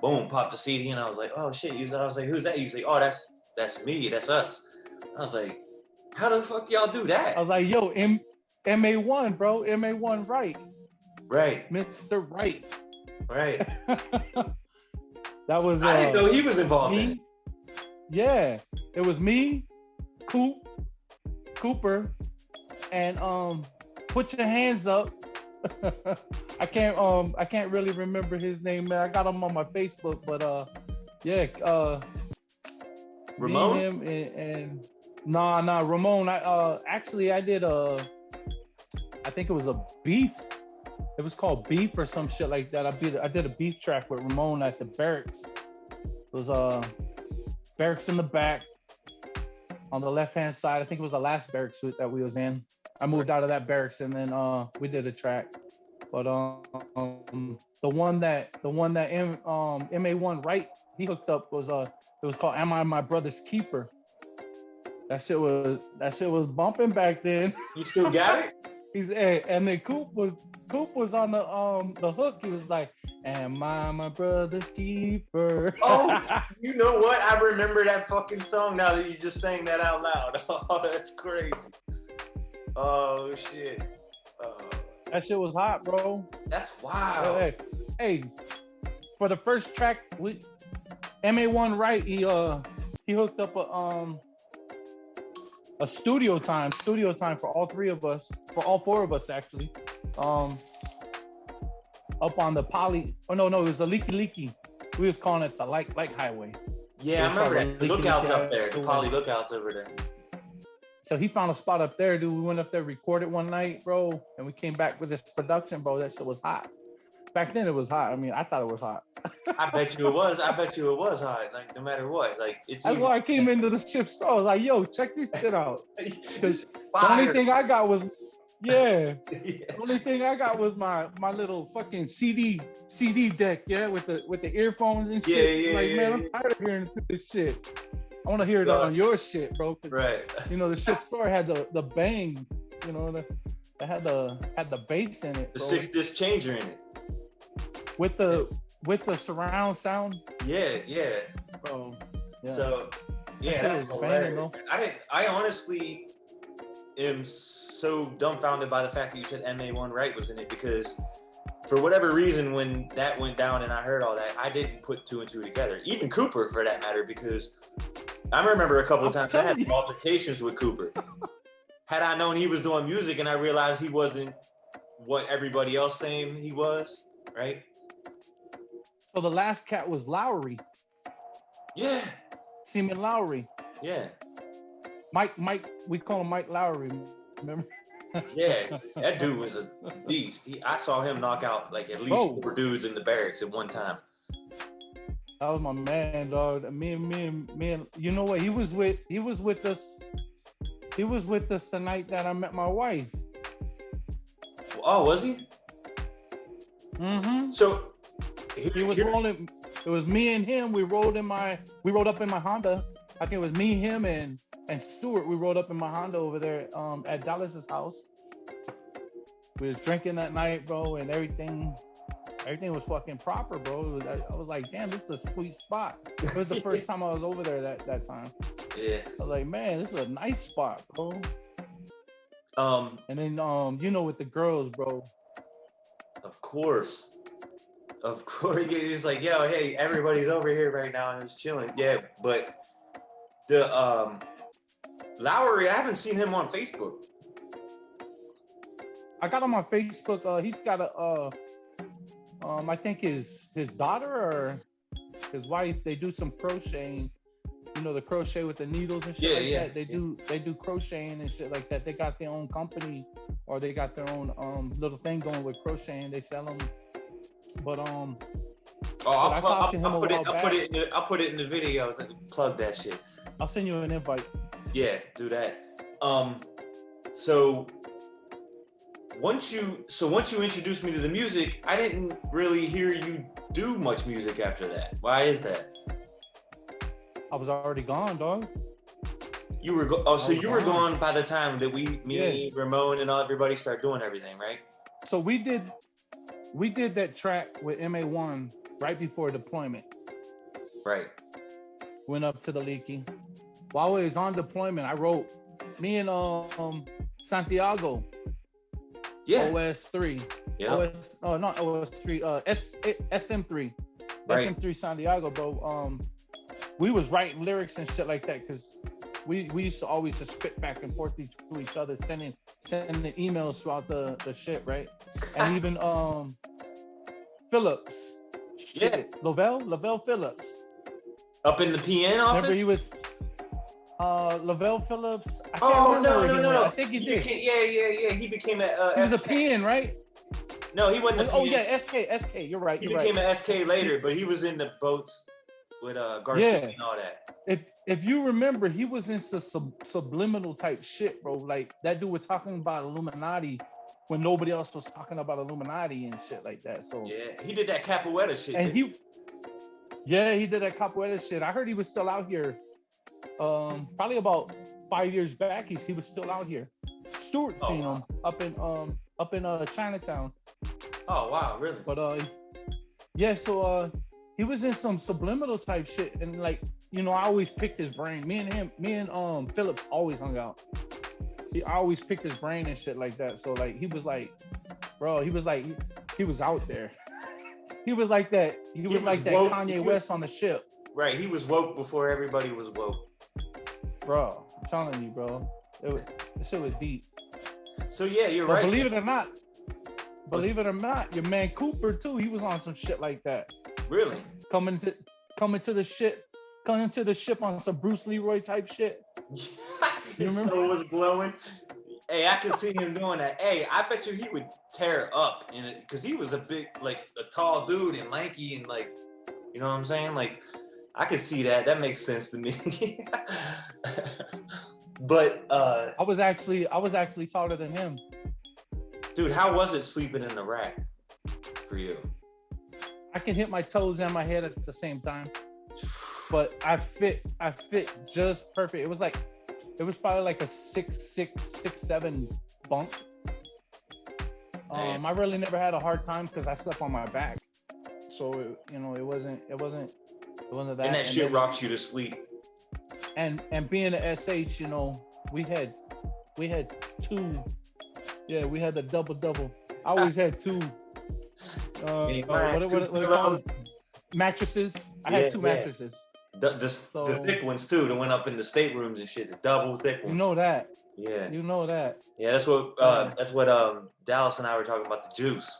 boom, popped the CD, and I was like, oh shit. I was like, who's that? He's like, oh, that's me. That's us. I was like, how the fuck y'all do I that? was like, yo, MA1, bro, MA1 Right, Right, Mr. Right. right. That was I didn't know he was involved in it. me. Yeah, it was me, Cooper, and put your hands up. I can't really remember his name, man. I got him on my Facebook, but yeah, Ramon? me and him and nah, Ramon. I did I think it was a beef. It was called Beef or some shit like that. I did a beef track with Ramon at the barracks. It was barracks in the back on the left hand side. I think it was the last barracks that we was in. I moved out of that barracks and then we did a track. But the one that MA1 Right he hooked up was it was called Am I My Brother's Keeper. That shit was bumping back then. You still got it? And then Coop was on the hook. He was like, "Am I my brother's keeper?" Oh, you know what? I remember that fucking song now that you just sang that out loud. Oh, that's crazy. Oh shit. That shit was hot, bro. That's wild. Hey, for the first track, MA1 Right, he hooked up a studio time for all four of us actually. Up on the Poly. Oh no, it was the Leaky. We was calling it the Light Highway. Yeah, I remember that. The lookouts up there, the Poly lookouts over there. So he found a spot up there, dude. We went up there, recorded one night, bro, and we came back with this production, bro. That shit was hot. Back then it was hot. I mean, I thought it was hot. I bet you it was hot. Like no matter what, like it's. That's easy. why I came into the chip store. I was like, "Yo, check this shit out." Because the only thing I got was, the only thing I got was my little fucking CD deck, with the earphones and shit. Man, I'm tired of hearing this shit. I want to hear it on your shit, bro. Right. You know, the shit store had the bang. You know, it had the bass in it. The bro. 6-disc changer in it. With the surround sound. Yeah. Bro. Yeah. So that was hilarious. I honestly am so dumbfounded by the fact that you said MA1 Right was in it, because for whatever reason, when that went down and I heard all that, I didn't put two and two together. Even Cooper, for that matter, because I remember a couple of times I had altercations with Cooper. Had I known he was doing music and I realized he wasn't what everybody else saying he was, right? So the last cat was Lowry. Yeah. Seaman Lowry. Yeah. Mike, we call him Mike Lowry, remember? Yeah, that dude was a beast. I saw him knock out like at least 4 dudes in the barracks at one time. That was my man, dog. Me and you know what? He was with us. He was with us the night that I met my wife. Oh, was he? Mm-hmm. So he was rolling. It was me and him. We rode up in my Honda. I think it was me, him, and Stuart. We rode up in my Honda over there at Dallas's house. We was drinking that night, bro, and everything was fucking proper, bro. I was like, damn, this is a sweet spot. It was the first time I was over there that time. Yeah. I was like, man, this is a nice spot, bro. And then you know, with the girls, bro. Of course. It's like, yo, hey, everybody's over here right now and it's chilling. Yeah, but the Lowry, I haven't seen him on Facebook. I got him on Facebook. He's got I think his daughter or his wife, they do some crocheting. You know, the crochet with the needles and shit that. They do crocheting and shit like that. They got their own company, or they got their own little thing going with crocheting. They sell them. But I'll put it in the video. Plug that shit. I'll send you an invite. Yeah, do that. So once you introduced me to the music, I didn't really hear you do much music after that. Why is that? I was already gone, dog. You were you were gone by the time that me, Ramon, and everybody start doing everything, right? So we did that track with MA1 right before deployment. Right. Went up to the leaky. While I was on deployment, I wrote me and Santiago. Yeah. OS3. Yeah. Not OS3. SM3. Right. SM3 Santiago, bro. We was writing lyrics and shit like that because we used to always just spit back and forth to each other, sending emails throughout the shit, right? And even Phillips. Shit. Yeah. Lavelle Phillips. Up in the PN office? Remember he was Lavelle Phillips. No. I think he did. Yeah. He became a he was a SK. PN, right? No, he wasn't a PN. Oh yeah, SK. You're right. He became an SK later, but he was in the boats with Garcia and all that. If you remember, he was in some subliminal type shit, bro. Like that dude was talking about Illuminati when nobody else was talking about Illuminati and shit like that. So yeah, he did that capoeira shit. And he did that capoeira shit. I heard he was still out here. Probably about 5 years back, he was still out here. Stuart seen him up in Chinatown. Oh wow, really? But yeah, so he was in some subliminal type shit, and like, you know, I always picked his brain. Me and Phillips always hung out. I always picked his brain and shit like that. So like, he was like, bro, he was out there. He was like that. He was like that woke. Kanye West on the ship. Right. He was woke before everybody was woke. Bro, I'm telling you, bro. This shit was deep. So yeah, you're right. Believe it or not, your man Cooper too, he was on some shit like that. Really? Coming to the ship on some Bruce Leroy type shit. His soul was glowing. Hey, I could see him doing that. Hey, I bet you he would tear up in it because he was a big, like a tall dude and lanky and like, you know what I'm saying? Like, I could see that. That makes sense to me. But I was actually taller than him. Dude, how was it sleeping in the rack for you? I can hit my toes and my head at the same time. But I fit just perfect. It was probably like a 6'6", 6'7" bunk. I really never had a hard time because I slept on my back. So it wasn't that. And that shit rocks you to sleep. And being an SH, you know, we had two. Yeah, we had the double. I always had two. What mattresses. I had two mattresses. The thick ones too, that went up in the staterooms and shit. The double thick ones. You know that. Yeah. You know that. Yeah, that's what Dallas and I were talking about, the juice.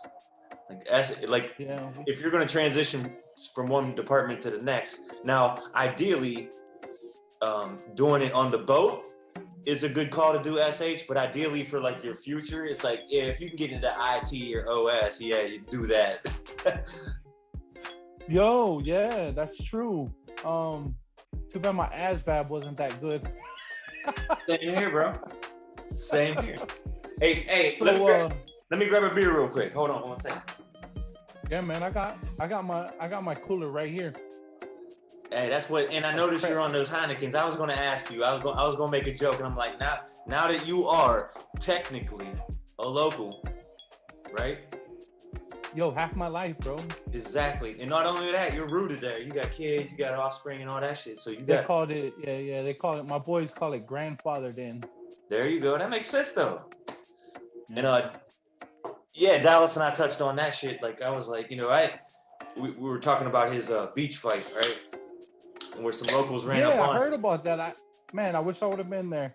If you're gonna transition from one department to the next, now ideally, doing it on the boat is a good call to do SH, but ideally for like your future, it's like, yeah, if you can get into IT or OS, yeah, you do that. Yo, yeah, that's true. Too bad my ASVAB wasn't that good. Same here, bro. Same here. Hey, so, let me grab a beer real quick. Hold on 1 second. Yeah, man, I got my cooler right here. Hey, that's what, and I noticed you're on those Heinekens. I was gonna ask you. I was gonna make a joke, and I'm like, now that you are technically a local, right? Yo, half my life, bro. Exactly, and not only that, you're rooted there. You got kids, you got offspring, and all that shit. So They called it. They call it. My boys call it grandfathered in. There you go. That makes sense though. Yeah. And Dallas and I touched on that shit. Like I was like, we were talking about his beach fight, right? Where some locals ran up on I heard us. about that. I wish I would have been there.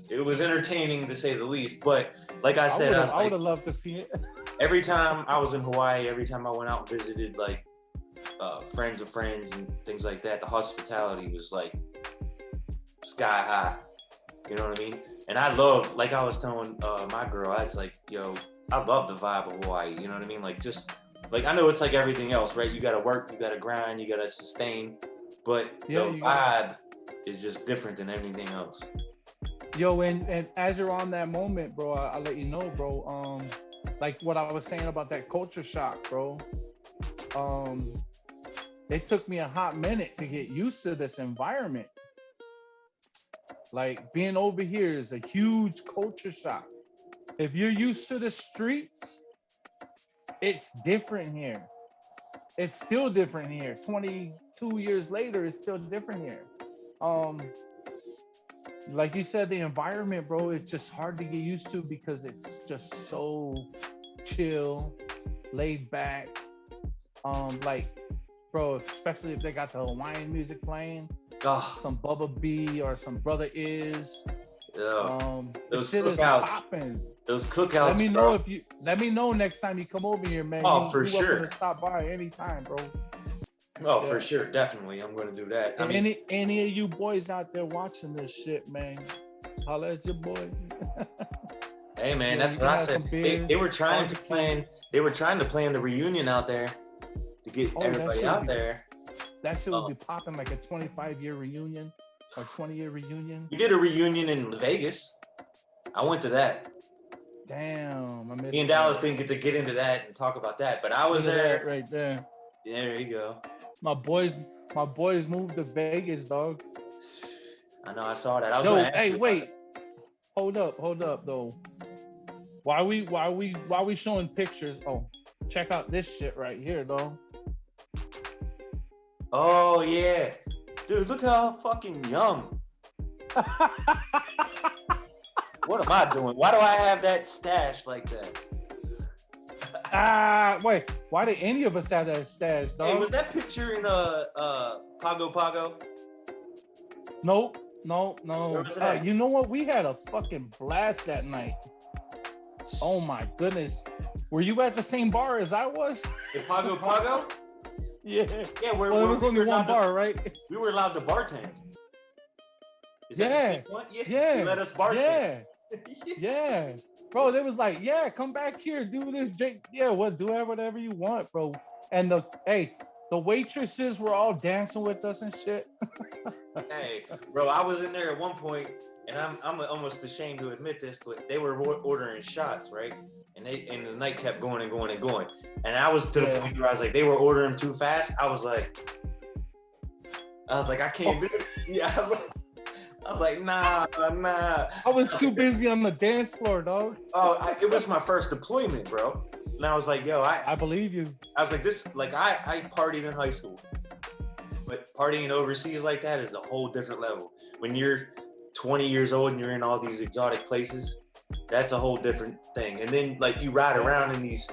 It was entertaining to say the least, but like I said, I would have loved to see it. Every time I was in Hawaii, every time I went out and visited like friends of friends and things like that, the hospitality was like sky high. You know what I mean? And I love, like I was telling my girl, I was like, yo, I love the vibe of Hawaii. You know what I mean? Like just like, I know it's like everything else, right? You got to work, you got to grind, you got to sustain. But the vibe is just different than anything else. Yo, and as you're on that moment, bro, I'll let you know, bro. Like what I was saying about that culture shock, bro. It took me a hot minute to get used to this environment. Like being over here is a huge culture shock. If you're used to the streets, it's different here. it's still different here. 22 years later, it's still different here. Um, like you said, the environment, bro, it's just hard to get used to because it's just so chill, laid back. Like, bro, especially if they got the Hawaiian music playing, some Bubba B or some Brother Is. Yeah. Those shit is popping. Those cookouts. Let me know let me know next time you come over here, man. Oh, for sure. Welcome to stop by anytime, bro. Oh, yeah. For sure, definitely. I'm gonna do that. I mean, any of you boys out there watching this shit, man, holla at your boy. Hey, man, that's what I said. They were trying to plan. They were trying to plan the reunion out there to get everybody out there. That shit would be popping, like a 25-year reunion or 20-year reunion. We did a reunion in Vegas. I went to that. Damn, I missed me and Dallas didn't get to get into that and talk about that, but I was there. Right there. Yeah, there you go. My boys moved to Vegas, dog. I know, I saw that. I was hey, wait. Hold up though. Why we showing pictures? Oh, check out this shit right here, though. Oh yeah. Dude, look how fucking young. What am I doing? Why do I have that stash like that? Wait. Why did any of us have that stash, dog? Hey, was that picture in Pago Pago? Nope. No. You know what? We had a fucking blast that night. Oh my goodness. Were you at the same bar as I was? In Pago Pago? Yeah. Yeah, there was only one bar, right? We were allowed to bartend. Is that the same one? Yeah. You let us bartend. Yeah. Bro, they was like, yeah, come back here, do this, Jake. Yeah, do whatever you want, bro. And the waitresses were all dancing with us and shit. Hey, bro, I was in there at one point, and I'm almost ashamed to admit this, but they were ordering shots, right? And the night kept going and going and going. And I was to the point where I was like, they were ordering too fast. I was like, I can't do it. Yeah, I was like, nah. I was too busy on the dance floor, dog. It was my first deployment, bro. And I was like, yo, I believe you. I was like, I partied in high school. But partying overseas like that is a whole different level. When you're 20 years old and you're in all these exotic places, that's a whole different thing. And then, like, you ride around in these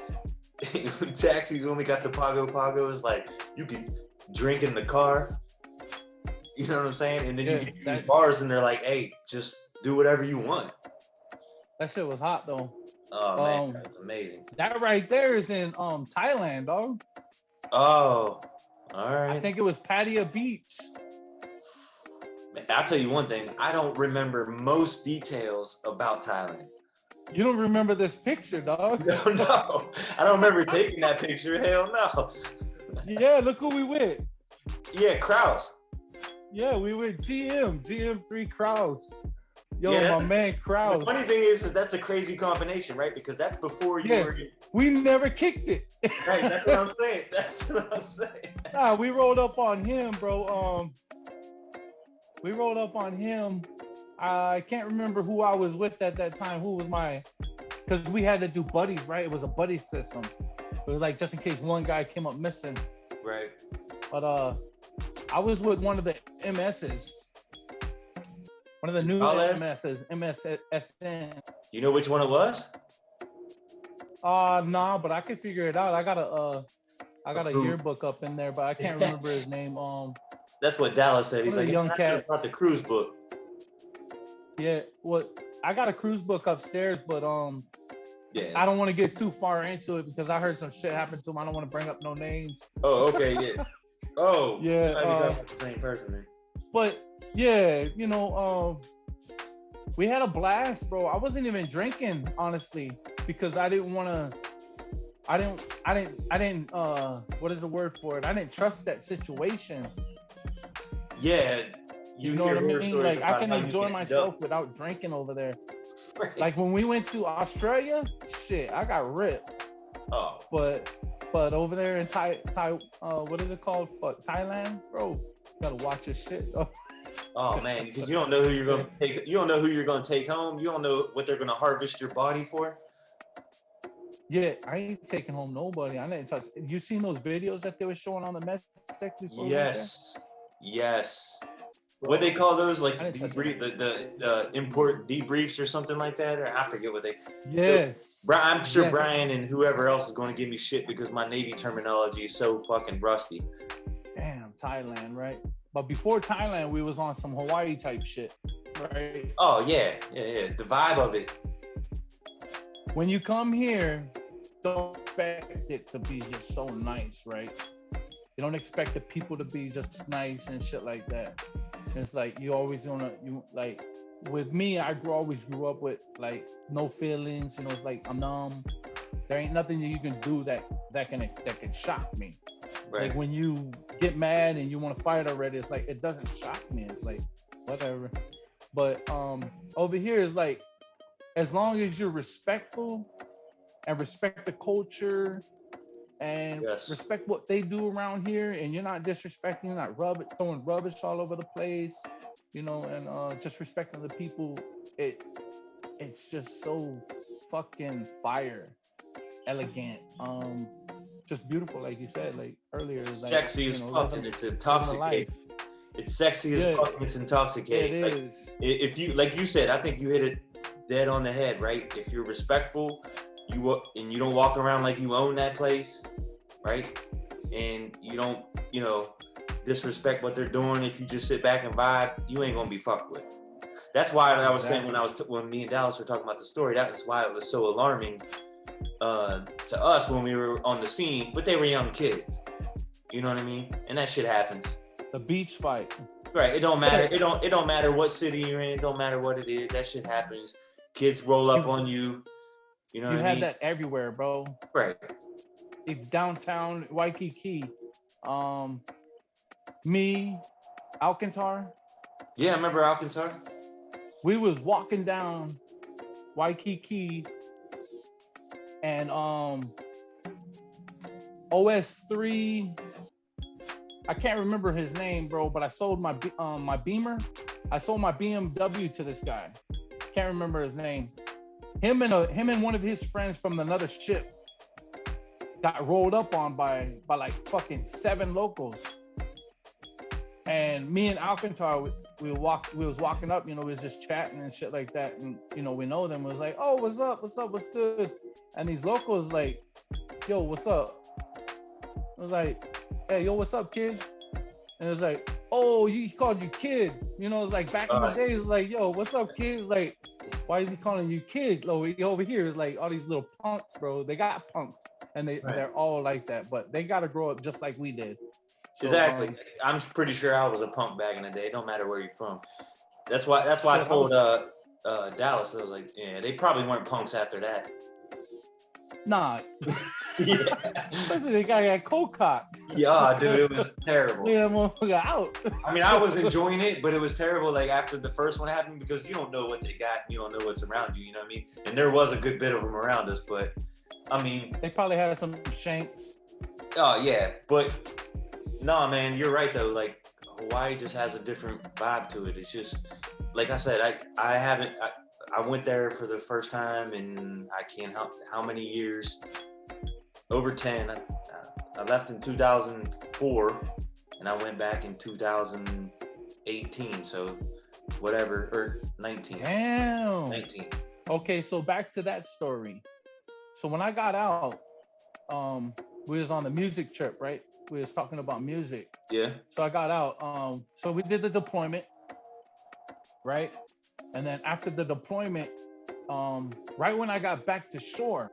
taxis when we got the Pago Pagos, like, you can drink in the car. You know what I'm saying? And then you get these bars and they're like, hey, just do whatever you want. That shit was hot, though. Oh, man, that was amazing. That right there is in Thailand, dog. Oh, all right. I think it was Pattaya Beach. I'll tell you one thing. I don't remember most details about Thailand. You don't remember this picture, dog? No. I don't remember taking that picture. Hell no. Yeah, look who we with. Yeah, Kraus. Yeah, we with GM3 Kraus. Yo, my man Kraus. The funny thing is that's a crazy combination, right? Because that's before you were... We never kicked it. Right, that's what I'm saying. Nah, we rolled up on him, bro. We rolled up on him. I can't remember who I was with at that time. Who was because we had to do buddies, right? It was a buddy system. It was like just in case one guy came up missing. Right. But I was with one of the MSs. One of the new MSs, MSSN. You know which one it was? Nah, but I can figure it out. I got a yearbook up in there, but I can't remember his name. That's what Dallas said. He's like, young cat about the cruise book. Yeah, I got a cruise book upstairs, but I don't want to get too far into it because I heard some shit happen to him. I don't want to bring up no names. Oh, okay, yeah. Oh, yeah. The same person, man. But yeah, we had a blast, bro. I wasn't even drinking, honestly, because I didn't want to. I didn't. What is the word for it? I didn't trust that situation. Yeah. You know what I mean? Like, I can enjoy myself without drinking over there. Right. Like when we went to Australia, shit, I got ripped. Oh. But over there in what is it called? Thailand, bro. You gotta watch your shit. Oh man, because you don't know who you're gonna take. You don't know who you're gonna take home. You don't know what they're gonna harvest your body for. Yeah, I ain't taking home nobody. I didn't touch. You seen those videos that they were showing on the mess deck before we went there? Yes. Bro, What they call those, like I didn't touch debrief, it. the import debriefs or something like that, or I forget what they. So, Yes. I'm sure Yes. Brian and whoever else is going to give me shit because my Navy terminology is so fucking rusty. Damn, Thailand, right? But before Thailand, we was on some Hawaii type shit, right? Oh yeah. The vibe of it. When you come here, don't expect it to be just so nice, right? You don't expect the people to be just nice and shit like that. It's like you always like with me, I always grew up with like no feelings, you know, it's like I'm numb. There ain't nothing that you can do that can shock me. Right. Like when you get mad and you want to fight already, it's like it doesn't shock me. It's like whatever. But over here is like as long as you're respectful and respect the culture and respect what they do around here, and you're not disrespecting, you're not throwing rubbish all over the place, you know, and just respecting the people. It's just so fucking fire, elegant, just beautiful, like you said, like earlier. Like, sexy as fucking. It's intoxicating. It's sexy as fucking. It's intoxicating. It like, is. If you, like you said, I think you hit it dead on the head, right? If you're respectful, and you don't walk around like you own that place, right? And you don't, disrespect what they're doing. If you just sit back and vibe, you ain't gonna be fucked with. That's why I was saying when me and Dallas were talking about the story, that was why it was so alarming to us when we were on the scene, but they were young kids. You know what I mean? And that shit happens. The beach fight. Right. It don't matter. It don't matter what city you're in. It don't matter what it is. That shit happens. Kids roll up on you. You know what I mean? You had that everywhere, bro. Right. If downtown Waikiki, me, Alcantar. Yeah, I remember Alcantar. We was walking down Waikiki and OS3. I can't remember his name, bro, but I sold my my Beamer. I sold my BMW to this guy. Can't remember his name. Him and one of his friends from another ship got rolled up on by like fucking 7 locals. And me and Alcantar, we was walking up, we was just chatting and shit like that. And, we know them. It was like, oh, what's up? What's good? And these locals like, yo, what's up? I was like, hey, yo, what's up, kid? And it was like, oh, he called you kid. It's like back in the day, it's like, yo, what's up, kid? It's like, why is he calling you kid? Over here is like all these little punks, bro. They got punks. And they're all like that. But they got to grow up just like we did. So, exactly. I'm pretty sure I was a punk back in the day. It don't matter where you're from. That's why I told Dallas, I was like, yeah, they probably weren't punks after that. Nah. Especially the guy got cold cocked. Yeah, dude, it was terrible. Yeah, motherfucker out. I mean, I was enjoying it, but it was terrible. Like after the first one happened, because you don't know what they got, you don't know what's around you. You know what I mean? And there was a good bit of them around us, but I mean, they probably had some shanks. Oh yeah, but no, man, you're right though. Like Hawaii just has a different vibe to it. It's just like I said, I went there for the first time in I can't how many years. Over 10. I left in 2004 and I went back in 2018. So whatever, or 19. Damn. 19. Okay, so back to that story. So when I got out, we was on the music trip, right? We was talking about music. Yeah. So I got out. So we did the deployment, right? And then after the deployment, right when I got back to shore,